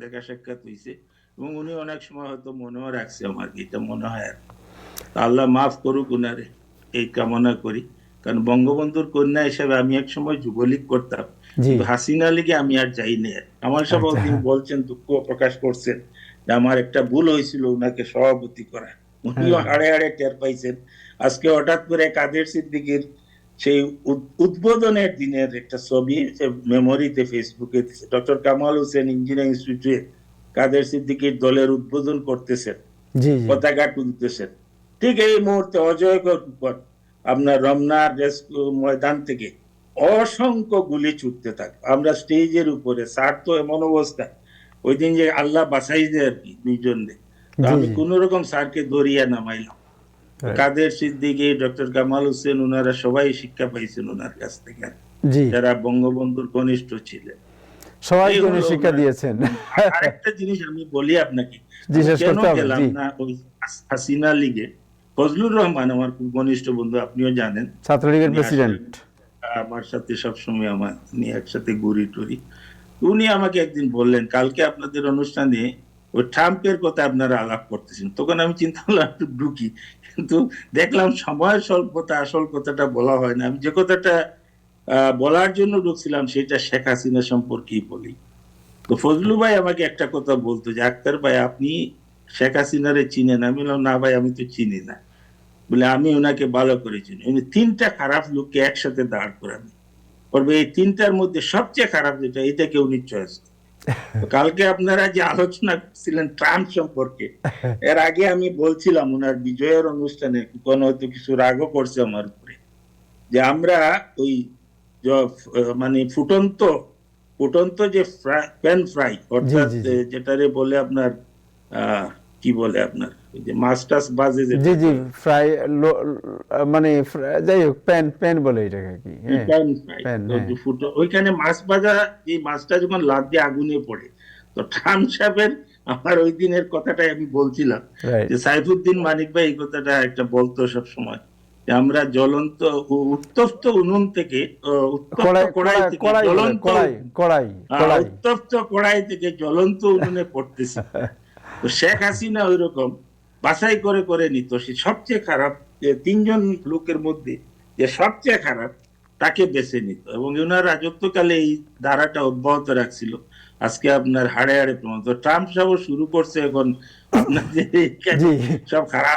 দেখা সাক্ষাৎ হয়েছে এবং উনি অনেক সময় হয়তো মনেও রাখছে আমার, এটা মনে হয় আর আল্লাহ মাফ করুক উনারে, এই কামনা করি। কারণ বঙ্গবন্ধুর কন্যা হিসেবে আমি এক সময় যুবলীগ করতাম, জি। কিন্তু হাসিনা লীগে আমি আর যাইনি। আমার সব আচ্ছা। দিন বলছেন, দুঃখ প্রকাশ করছেন যে আমার একটা ভুল হয়েছিল উনাকে সভাপতি করা। উনিও হ্যাঁ। হাড়ে হাড়ে টের পাইছেন। আজকে হঠাৎ করে কাদের সিদ্দিকীর সেই উদ্বোধনের দিনের একটা ছবি মেমোরিতে ফেসবুকে দিচ্ছে। ডক্টর কামাল হোসেন ইঞ্জিনিয়ারিং ইনস্টিটিউটে কাদের সিদ্দিকীর দলের উদ্বোধন করতেছেন, জি, জি। পতাকা তুলতেছেন। ঠিক এই মুহূর্তে অজয়কর আপনার রমনা ময়দান থেকে অসংখ্য গুলি ছুটতে থাকে। আমরা স্টেজের উপরে, স্যার তো এমন অবস্থা, ওই দিন যে আল্লাহ বাঁচাইছে আর কি দুইজনে, তো জি, আমি জি। কোন রকম স্যারকে ধরিয়া নামাইলাম। রাইট। কাদের সিদ্দিকী, ডক্টর কামাল হোসেন, ওনারা সবাই শিক্ষা পাইছেন ওনার কাছ থেকে, জি। যারা বঙ্গবন্ধুর ঘনিষ্ঠ ছিলেন। এই সবাইকে উনি হলো শিক্ষা ওনার। দিয়েছেন। আরেকটা জিনিস আমি বলি আপনাকে, জি, আমি শেষ কেন করতে হবে। গেলাম জি। না ওই হাসিনা লীগে। ফজলুর রহমান আমার খুব ঘনিষ্ঠ বন্ধু, আপনিও জানেন। ছাত্রলীগের উনি আসলে প্রেসিডেন্ট। আমার সাথে সবসময় আমার নিয়ে একসাথে ঘুরি টুরি। উনি আমাকে একদিন বললেন, কালকে আপনাদের অনুষ্ঠানে ওই ট্রাম্পের কথা আপনারা আলাপ করতেছেন। তখন আমি চিন্তা করলাম একটু ঢুকি, কিন্তু দেখলাম সময় স্বল্পতা, আসল কথাটা বলা হয় না। আমি যে কথাটা বলার জন্য ঢুকছিলাম সেটা শেখ হাসিনা সম্পর্কেই বলি। তো ফজলু ভাই আমাকে একটা কথা বলতো যে, আক্তার ভাই আপনি শেখ হাসিনারে চিনেন? আমি বললাম, না ভাই আমি তো চিনি না। বলে, আমি ওনাকে ভালো করে চিনি। উনি তিনটা খারাপ লোককে একসাথে দাঁড় করাবেন, করবে এই তিনটার মধ্যে সবচেয়ে খারাপ যেটা, এটাকে উনি চয়েস। তো কালকে আপনারা যে আলোচনা করছিলেন ট্রাম্প সম্পর্কে, এর আগে আমি বলছিলাম ওনার বিজয়ের অনুষ্ঠানে, কোন হয়তো কিছু রাগও করছে আমার উপরে, যে আমরা ওই মানে ফুটন্ত ফুটন্ত যে প্যান ফ্রাই, জি, অর্থাৎ জি, জি। যেটারে বলে আপনার কি বলে আপনার ওই যে মাছ টাছ বাজে জি, যেটা জি। করে, ফ্রাই মানে যাই হোক, প্যান প্যান বলে এটাকে কি? হ্যাঁ। প্যান ফ্রাই, প্যান, তো হ্যাঁ। ওইখানে মাছ ভাজা, যে মাছটা যখন লাফ দিয়ে আগুনে পড়ে, তো ট্রাম্প সাহেবের আমার ওই দিনের কথাটাই আমি বলছিলাম, রাইট। যে সাইফুদ্দিন মানিক ভাই এই কথাটা একটা বলতো সব সময়, যে আমরা জ্বলন্ত উত্তপ্ত উনুন থেকে, উত্তপ্ত কড়াই, কড়াই কড়াই, থেকে কড়াই বলে, জ্বলন্ত, কড়াই, কড়াই, কড়াই। উত্তপ্ত কড়াই থেকে জ্বলন্ত উনুনে পড়তেছি। তো শেখ হাসিনা ওই রকম বাছাই করে করে নিত, সে সবচেয়ে খারাপ যে তিনজন লোকের মধ্যে যে সবচেয়ে খারাপ তাকে বেছে নিত, এবং ওনার রাজত্বকালে এই ধারাটা অব্যাহত রাখছিল। আজকে আপনার হাড়ে হাড়ে প্রমাণ। তো ট্রাম্প সাহেব শুরু করছে এখন আপনাদের জি। সব খারাপ